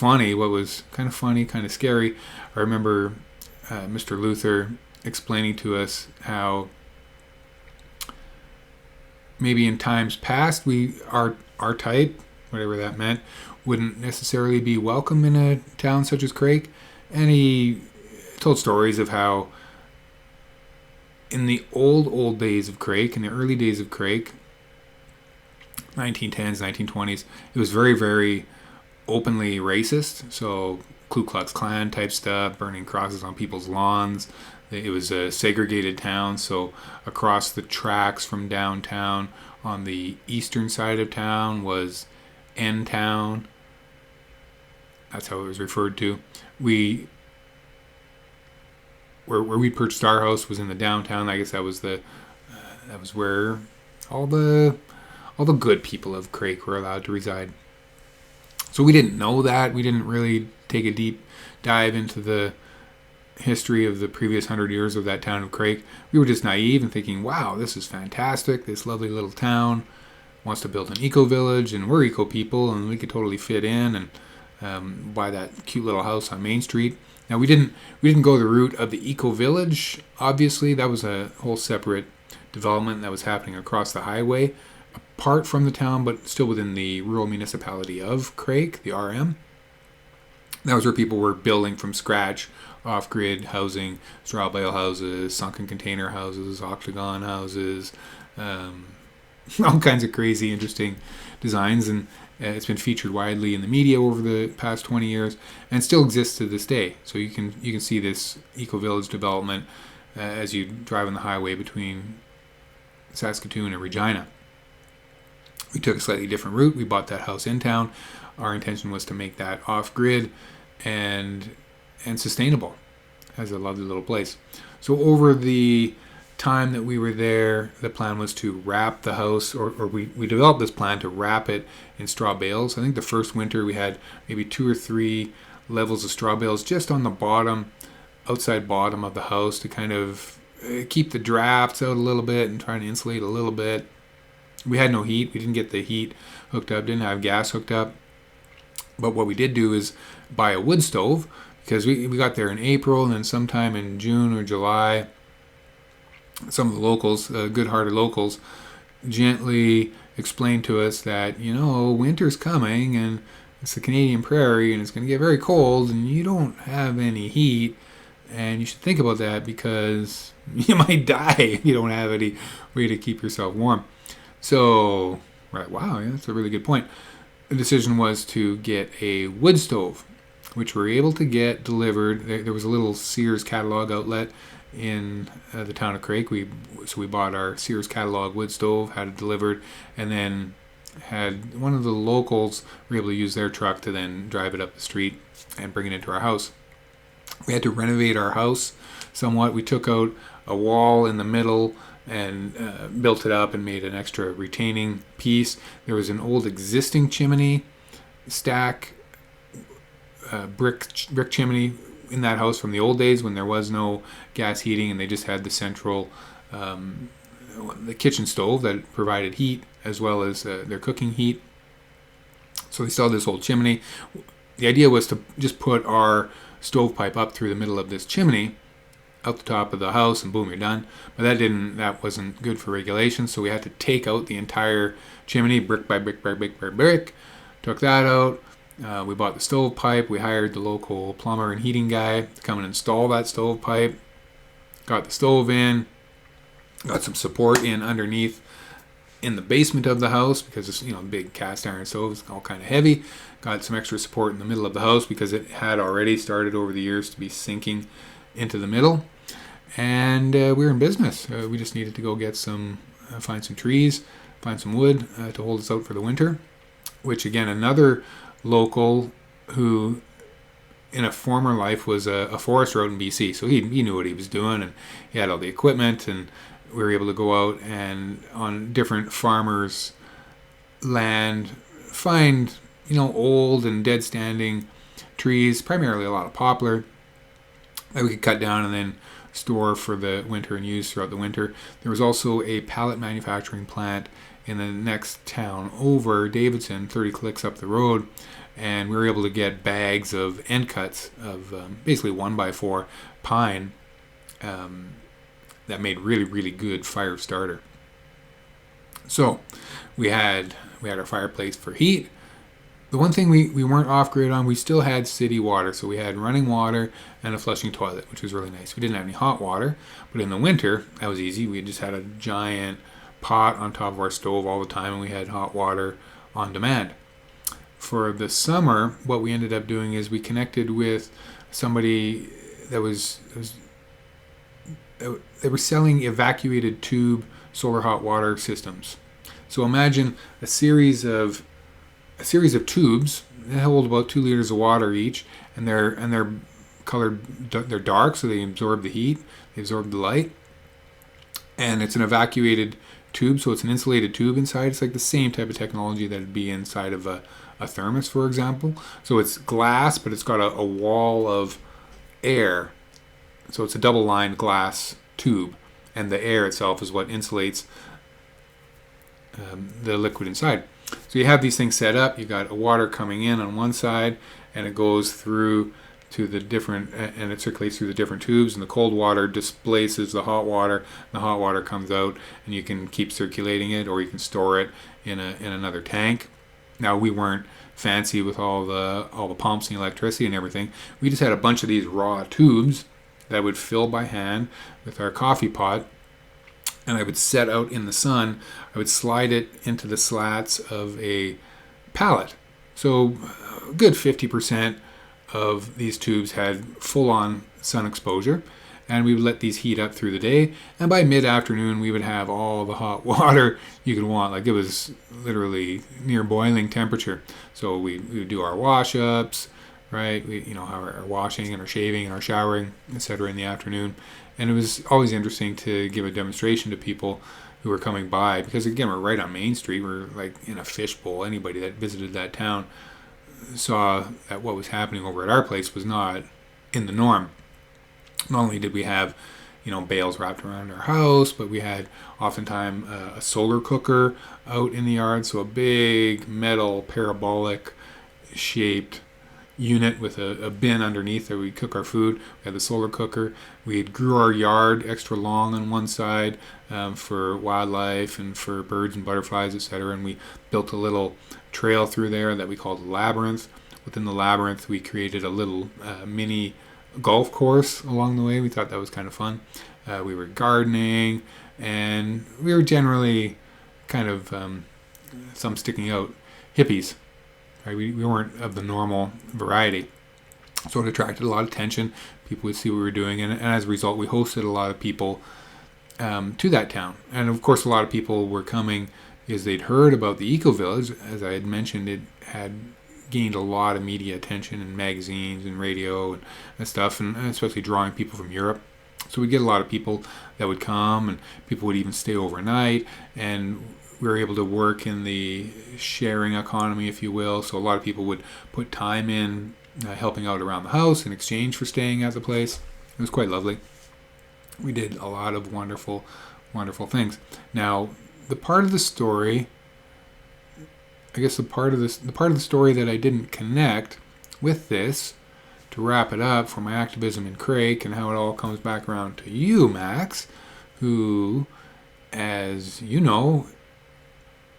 kind of funny, kind of scary, I remember Mr. Luther explaining to us how maybe in times past our type, whatever that meant, wouldn't necessarily be welcome in a town such as Craik. And he told stories of how in the old days of Craik, in the early days of Craik, 1910s, 1920s, it was very, very openly racist. So Ku Klux Klan type stuff, burning crosses on people's lawns. It was a segregated town, so across the tracks from downtown on the eastern side of town was N-Town. That's how it was referred to. Where we purchased our house was in the downtown. I guess that was where all the good people of Craik were allowed to reside. So we didn't know that. We didn't really take a deep dive into the history of the previous 100 years of that town of Craik. We were just naive and thinking, wow, this is fantastic. This lovely little town wants to build an eco-village, and we're eco people, and we could totally fit in and buy that cute little house on Main Street. Now, we didn't go the route of the eco-village, obviously. That was a whole separate development that was happening across the highway, apart from the town, but still within the rural municipality of Craik, the RM. That was where people were building from scratch, off-grid housing, straw bale houses, sunken container houses, octagon houses, all kinds of crazy, interesting designs. And it's been featured widely in the media over the past 20 years and still exists to this day. So you can see this eco-village development as you drive on the highway between Saskatoon and Regina. We took a slightly different route. We bought that house in town. Our intention was to make that off-grid and sustainable as a lovely little place. So over the time that we were there, the plan was to wrap the house, or we developed this plan to wrap it in straw bales. I think the first winter we had maybe 2 or 3 levels of straw bales just on the outside bottom of the house to kind of keep the drafts out a little bit and try to insulate a little bit. We had no heat. We didn't get the heat hooked up, didn't have gas hooked up. But what we did do is buy a wood stove, because we got there in April, and then sometime in June or July, some of the locals, good-hearted locals, gently explained to us that, winter's coming, and it's the Canadian prairie, and it's going to get very cold, and you don't have any heat, and you should think about that because you might die if you don't have any way to keep yourself warm. So, right, wow, yeah, that's a really good point. The decision was to get a wood stove, which we were able to get delivered. There was a little Sears catalog outlet in the town of Craik. So we bought our Sears catalog wood stove, had it delivered, and then had one of the locals were able to use their truck to then drive it up the street and bring it into our house. We had to renovate our house somewhat. We took out a wall in the middle and built it up and made an extra retaining piece. There was an old existing chimney stack, brick chimney in that house from the old days when there was no gas heating and they just had the central, the kitchen stove that provided heat as well as their cooking heat. So they still had this old chimney. The idea was to just put our stovepipe up through the middle of this chimney out the top of the house, and boom, you're done. But that wasn't good for regulation, so we had to take out the entire chimney, brick by brick by brick by brick. Took that out. We bought the stovepipe. We hired the local plumber and heating guy to come and install that stovepipe. Got the stove in. Got some support in underneath in the basement of the house because it's, big cast iron stove. It's all kind of heavy. Got some extra support in the middle of the house because it had already started over the years to be sinking into the middle. And we were in business. We just needed to go get find some trees, find some wood to hold us out for the winter. Which again, another local who in a former life was a forester out in BC. So he knew what he was doing and he had all the equipment, and we were able to go out and on different farmers' land find, old and dead standing trees, primarily a lot of poplar that we could cut down and then store for the winter and use throughout the winter. There was also a pallet manufacturing plant in the next town over, Davidson, 30 clicks up the road, and we were able to get bags of end cuts of basically 1x4 pine that made really, really good fire starter. So we had our fireplace for heat. The one thing we weren't off-grid on, we still had city water. So we had running water and a flushing toilet, which was really nice. We didn't have any hot water, but in the winter, that was easy. We just had a giant pot on top of our stove all the time, and we had hot water on demand. For the summer, what we ended up doing is we connected with somebody that they were selling evacuated tube solar hot water systems. So imagine a series of tubes that hold about 2 liters of water each, and they're colored. They're dark, so they absorb the heat, they absorb the light, and it's an evacuated tube, so it's an insulated tube inside. It's like the same type of technology that would be inside of a thermos, for example. So it's glass, but it's got a wall of air. So it's a double-lined glass tube, and the air itself is what insulates the liquid inside. So you have these things set up. You got water coming in on one side, and it goes through to the different, and it circulates through the different tubes, and the cold water displaces the hot water. The hot water comes out, and you can keep circulating it, or you can store it in another tank. Now, we weren't fancy with all the pumps and electricity and everything. We just had a bunch of these raw tubes that would fill by hand with our coffee pot, and I would set out in the sun. I would slide it into the slats of a pallet. So a good 50% of these tubes had full-on sun exposure, and we would let these heat up through the day, and by mid-afternoon we would have all the hot water you could want. Like, it was literally near boiling temperature. So we would do our wash-ups, right? Our washing and our shaving and our showering, etc. in the afternoon. And it was always interesting to give a demonstration to people who were coming by, because again, we're right on Main Street. We're like in a fishbowl. Anybody that visited that town saw that what was happening over at our place was not in the norm. Not only did we have, bales wrapped around our house, but we had oftentimes a solar cooker out in the yard. So a big metal parabolic shaped unit with a bin underneath that we cook our food. We had the solar cooker. We grew our yard extra long on one side for wildlife and for birds and butterflies, etc. And we built a little trail through there that we called the labyrinth. Within the labyrinth, we created a little mini golf course along the way. We thought that was kind of fun. We were gardening, and we were generally kind of some sticking out hippies. Right? We weren't of the normal variety. So it attracted a lot of attention. People would see what we were doing, and as a result, we hosted a lot of people to that town. And of course, a lot of people were coming because they'd heard about the eco-village. As I had mentioned, it had gained a lot of media attention in magazines and radio and stuff, and especially drawing people from Europe. So we'd get a lot of people that would come, and people would even stay overnight, and we were able to work in the sharing economy, if you will. So a lot of people would put time in helping out around the house in exchange for staying at the place. It was quite lovely. We did a lot of wonderful, wonderful things. Now, the part of the story, I guess the part of the story that I didn't connect with this, to wrap it up for my activism in Craik and how it all comes back around to you, Max, who, as you know,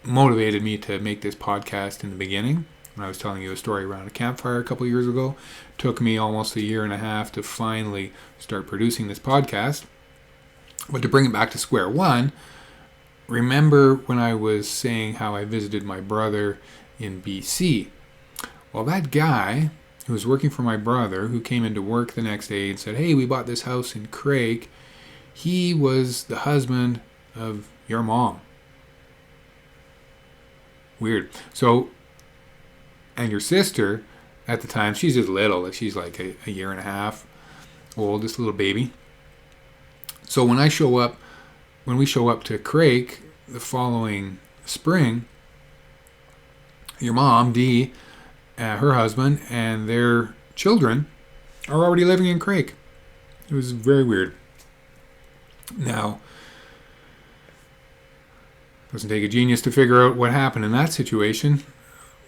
motivated me to make this podcast in the beginning. When I was telling you a story around a campfire a couple years ago, it took me almost a year and a half to finally start producing this podcast. But to bring it back to square one, remember when I was saying how I visited my brother in BC? Well, that guy who was working for my brother, who came into work the next day and said, "Hey, we bought this house in Craik," he was the husband of your mom. Weird. So, and your sister, at the time, she's just little. She's like a year and a half old, this little baby. So when we show up to Craik the following spring, your mom, Dee, her husband, and their children are already living in Craik. It was very weird. Now, it doesn't take a genius to figure out what happened in that situation.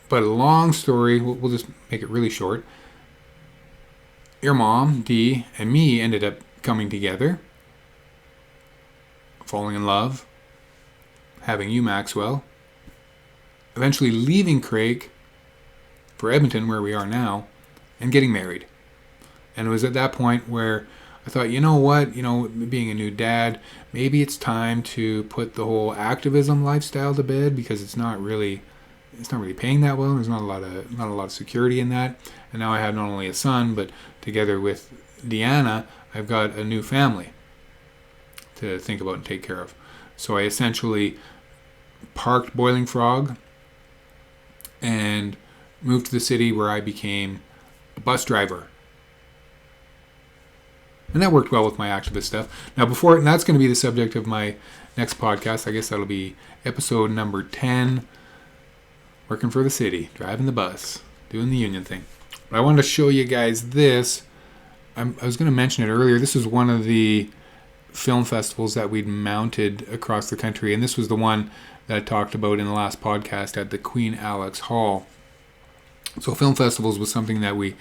But a long story, we'll just make it really short. Your mom, Dee, and me ended up coming together, falling in love, having you, Maxwell, eventually leaving Craik for Edmonton, where we are now, and getting married. And it was at that point where I thought, you know what, being a new dad, maybe it's time to put the whole activism lifestyle to bed, because it's not really paying that well. There's not a lot of security in that. And now I have not only a son, but together with Deanna, I've got a new family to think about and take care of. So I essentially parked Boiling Frog and moved to the city, where I became a bus driver. And that worked well with my activist stuff. Now, and that's going to be the subject of my next podcast. I guess that'll be episode number 10. Working for the city, driving the bus, doing the union thing. But I wanted to show you guys this. I was going to mention it earlier. This is one of the film festivals that we'd mounted across the country. And this was the one that I talked about in the last podcast at the Queen Alex Hall. So film festivals was something that we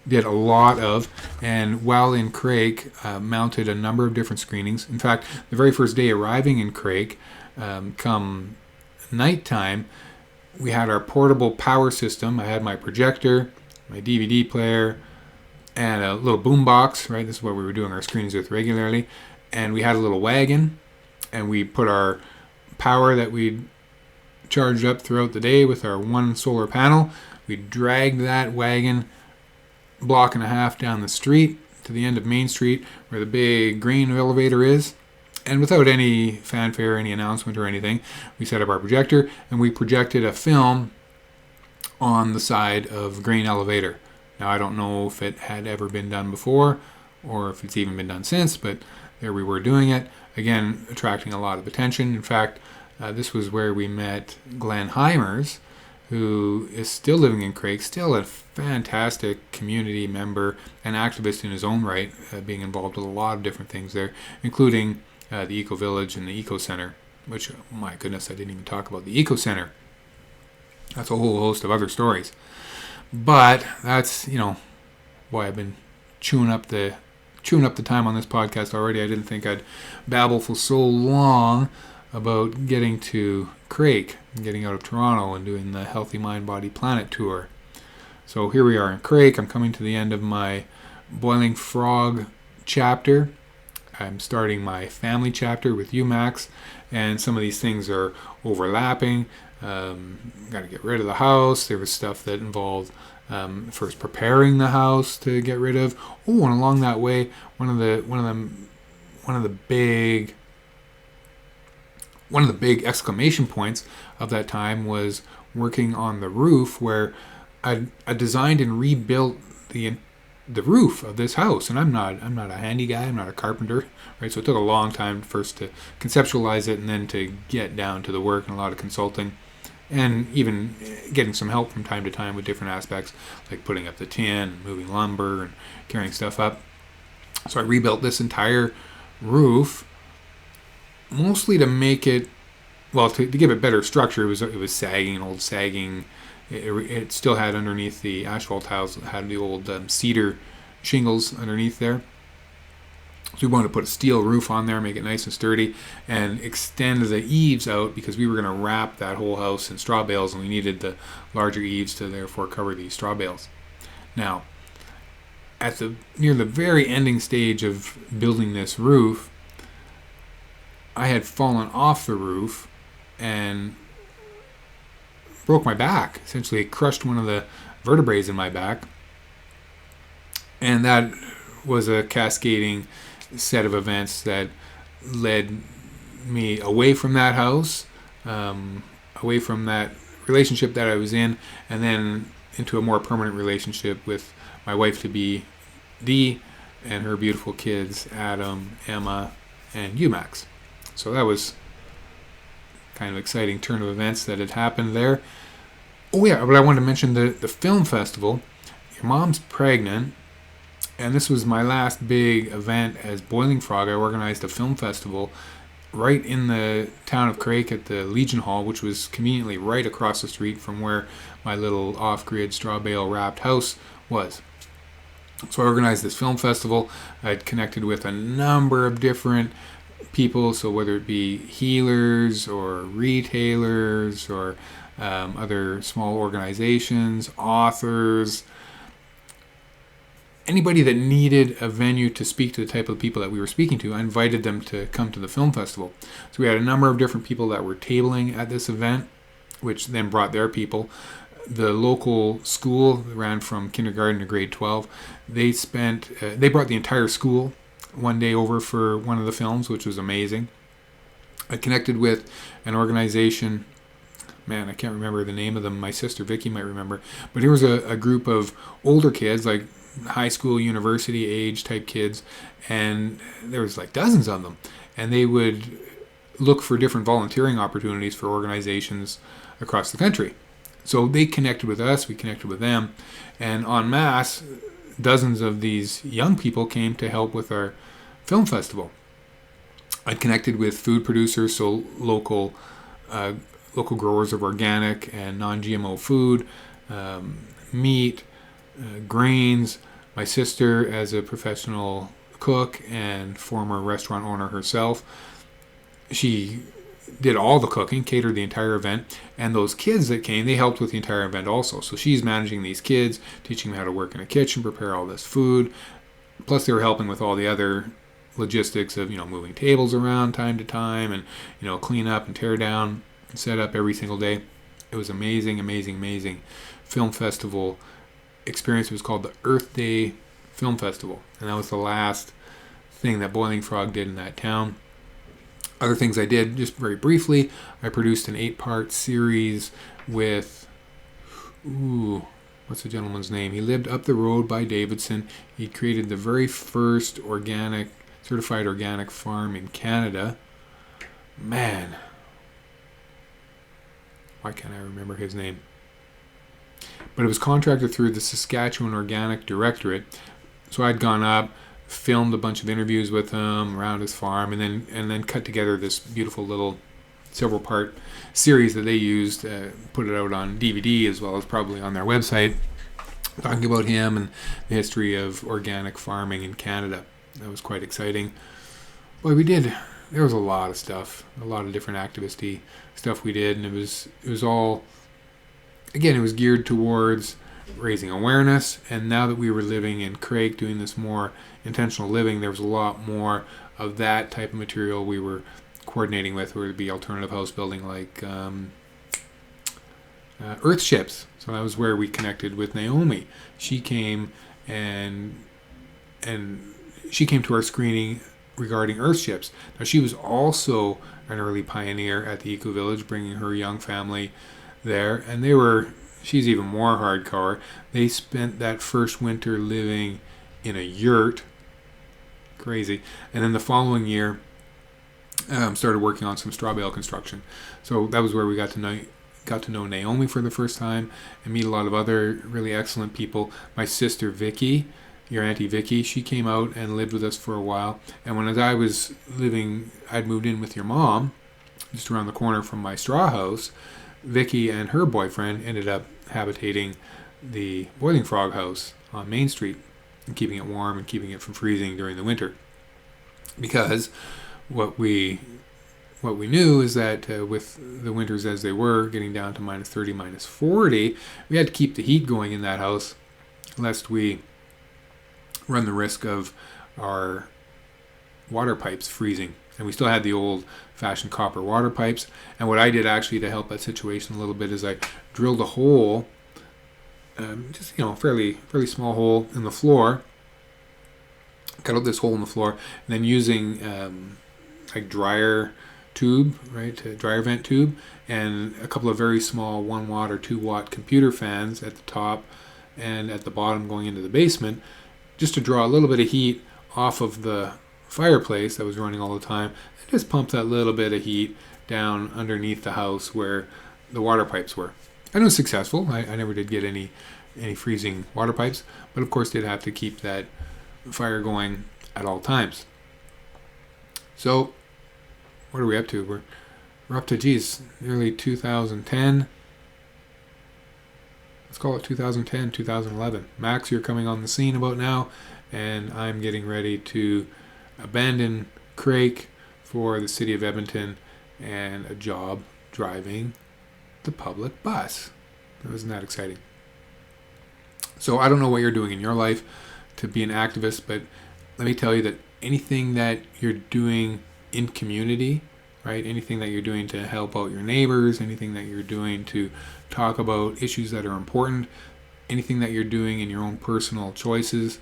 did a lot of. And while in Craik, mounted a number of different screenings. In fact, the very first day arriving in Craik, come nighttime, we had our portable power system. I had my projector, my DVD player, and a little boom box, right? This is what we were doing our screenings with regularly. And we had a little wagon, and we put our power that we'd charged up throughout the day with our one solar panel. We dragged that wagon block and a half down the street to the end of Main Street, where the big green elevator is. And without any fanfare, any announcement or anything, we set up our projector and we projected a film on the side of Green Elevator. Now, I don't know if it had ever been done before or if it's even been done since, but there we were doing it. Again, attracting a lot of attention. In fact, this was where we met Glenn Heimers, who is still living in Craik, still a fantastic community member and activist in his own right, being involved with a lot of different things there, including the Eco Village and the Eco Center, which, my goodness, I didn't even talk about the Eco Center. That's a whole host of other stories. But that's, why I've been chewing up the time on this podcast already. I didn't think I'd babble for so long about getting to Craik, getting out of Toronto and doing the Healthy Mind Body Planet tour. So here we are in Craik. I'm coming to the end of my Boiling Frog chapter. I'm starting my family chapter with you, Max, and some of these things are overlapping. Got to get rid of the house. There was stuff that involved first preparing the house to get rid of. Oh, and along that way, one of the big exclamation points of that time was working on the roof, where I designed and rebuilt the roof of this house. And I'm not a handy guy. I'm not a carpenter, right? So it took a long time first to conceptualize it and then to get down to the work and a lot of consulting. and even getting some help from time to time with different aspects, like putting up the tin, moving lumber, and carrying stuff up. So I rebuilt this entire roof, mostly to make it, well, to give it better structure. It was sagging, old sagging. It still had underneath the asphalt tiles, it had the old cedar shingles underneath there. So we wanted to put a steel roof on there, make it nice and sturdy, and extend the eaves out because we were going to wrap that whole house in straw bales, and we needed the larger eaves to therefore cover these straw bales. Now, near the very ending stage of building this roof, I had fallen off the roof and broke my back. Essentially, it crushed one of the vertebrae in my back, and that was a cascading set of events that led me away from that house, away from that relationship that I was in, and then into a more permanent relationship with my wife-to-be, Dee, and her beautiful kids, Adam, Emma, and Umax. So that was kind of exciting turn of events that had happened there. Oh yeah, but I wanted to mention the film festival. Your mom's pregnant, and this was my last big event as Boiling Frog. I organized a film festival right in the town of Craik at the Legion Hall, which was conveniently right across the street from where my little off-grid straw bale wrapped house was. So I organized this film festival. I'd connected with a number of different people, so whether it be healers or retailers or other small organizations, authors, anybody that needed a venue to speak to the type of people that we were speaking to, I invited them to come to the film festival. So we had a number of different people that were tabling at this event, which then brought their people. The local school ran from kindergarten to grade 12. They brought the entire school one day over for one of the films, which was amazing. I connected with an organization, man, I can't remember the name of them. My sister Vicky might remember. But here was a group of older kids, like high school, university age type kids, and there was like dozens of them. And they would look for different volunteering opportunities for organizations across the country. So they connected with us, we connected with them, and en masse, dozens of these young people came to help with our film festival. I connected with food producers, so local growers of organic and non-GMO food, meat, grains. My sister, as a professional cook and former restaurant owner herself, she did all the cooking, catered the entire event, and those kids that came, they helped with the entire event also. So she's managing these kids, teaching them how to work in a kitchen, prepare all this food. Plus they were helping with all the other logistics of, moving tables around time to time and, clean up and tear down and set up every single day. It was amazing, amazing, amazing film festival experience. It was called the Earth Day Film Festival, and that was the last thing that Boiling Frog did in that town. Other things I did, just very briefly, I produced an 8-part series with, what's the gentleman's name? He lived up the road by Davidson. He created the very first certified organic farm in Canada. Man, why can't I remember his name? But it was contracted through the Saskatchewan Organic Directorate. So I'd gone up, filmed a bunch of interviews with him around his farm, and then cut together this beautiful little several-part series that they used, put it out on DVD as well as probably on their website, talking about him and the history of organic farming in Canada. That was quite exciting. Boy, there was a lot of stuff, a lot of different activist-y stuff we did, and it was all, again, it was geared towards raising awareness. And now that we were living in Craik, doing this more intentional living, there was a lot more of that type of material we were coordinating with, whether it be alternative house building like earth ships. So that was where we connected with Naomi. She came and she came to our screening regarding earth ships. Now she was also an early pioneer at the Eco Village, bringing her young family there, and she's even more hardcore. They spent that first winter living in a yurt. Crazy. And then the following year, started working on some straw bale construction. So that was where we got got to know Naomi for the first time and meet a lot of other really excellent people. My sister Vicky, your Auntie Vicky, she came out and lived with us for a while. And when I was living, I'd moved in with your mom, just around the corner from my straw house. Vicky and her boyfriend ended up habitating the Boiling Frog house on Main Street and keeping it warm and keeping it from freezing during the winter. Because what we knew is that with the winters as they were, getting down to minus 30, minus 40, we had to keep the heat going in that house, lest we run the risk of our water pipes freezing. And we still had the old-fashioned copper water pipes. And what I did actually to help that situation a little bit is I drilled a hole, just fairly small hole in the floor. Cut out this hole in the floor, and then using like dryer tube, right, dryer vent tube, and a couple of very small 1 watt or 2 watt computer fans at the top and at the bottom going into the basement, just to draw a little bit of heat off of the fireplace that was running all the time, and just pump that little bit of heat down underneath the house where the water pipes were. And it was successful. I never did get any freezing water pipes, but of course did have to keep that fire going at all times. So what are we up to? We're up to nearly 2010. Let's call it 2010, 2011. Max, you're coming on the scene about now, and I'm getting ready to abandon Craik for the city of Edmonton and a job driving the public bus. Isn't that exciting? So I don't know what you're doing in your life to be an activist, but let me tell you that anything that you're doing in community, right? Anything that you're doing to help out your neighbors, anything that you're doing to talk about issues that are important, anything that you're doing in your own personal choices,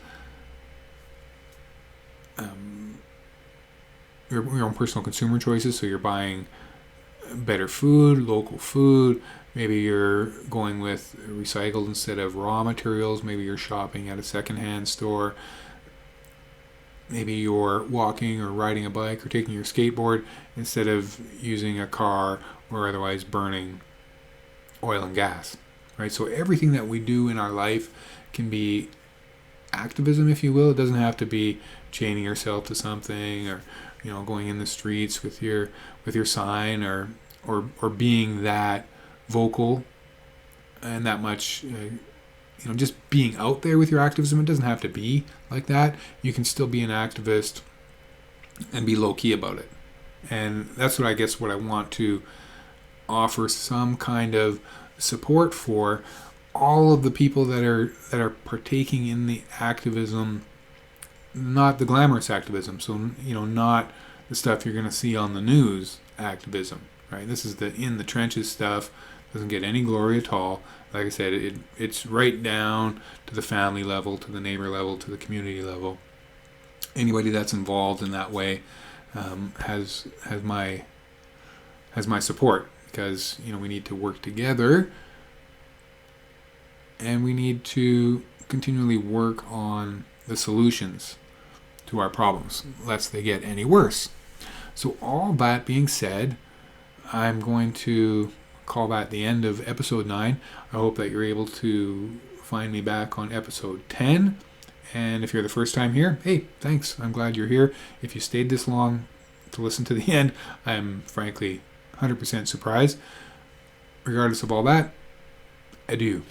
your own personal consumer choices. So you're buying better food, local food. Maybe you're going with recycled instead of raw materials. Maybe you're shopping at a secondhand store. Maybe you're walking or riding a bike or taking your skateboard instead of using a car or otherwise burning oil and gas, right? So everything that we do in our life can be activism, if you will. It doesn't have to be chaining yourself to something or going in the streets with your sign or being that vocal and that much just being out there with your activism. It doesn't have to be like that. You can still be an activist and be low-key about it. And that's what I want to offer some kind of support for all of the people that are partaking in the activism, not the glamorous activism. So, not the stuff you're going to see on the news activism, right? This is the in the trenches stuff. Doesn't get any glory at all. Like I said, it's right down to the family level, to the neighbor level, to the community level. Anybody that's involved in that way has my support, because we need to work together and we need to continually work on the solutions to our problems, lest they get any worse. So all that being said, I'm going to call that the end of episode 9. I hope that you're able to find me back on episode 10. And if you're the first time here, hey, thanks. I'm glad you're here. If you stayed this long to listen to the end, I'm frankly 100% surprised. Regardless of all that, adieu.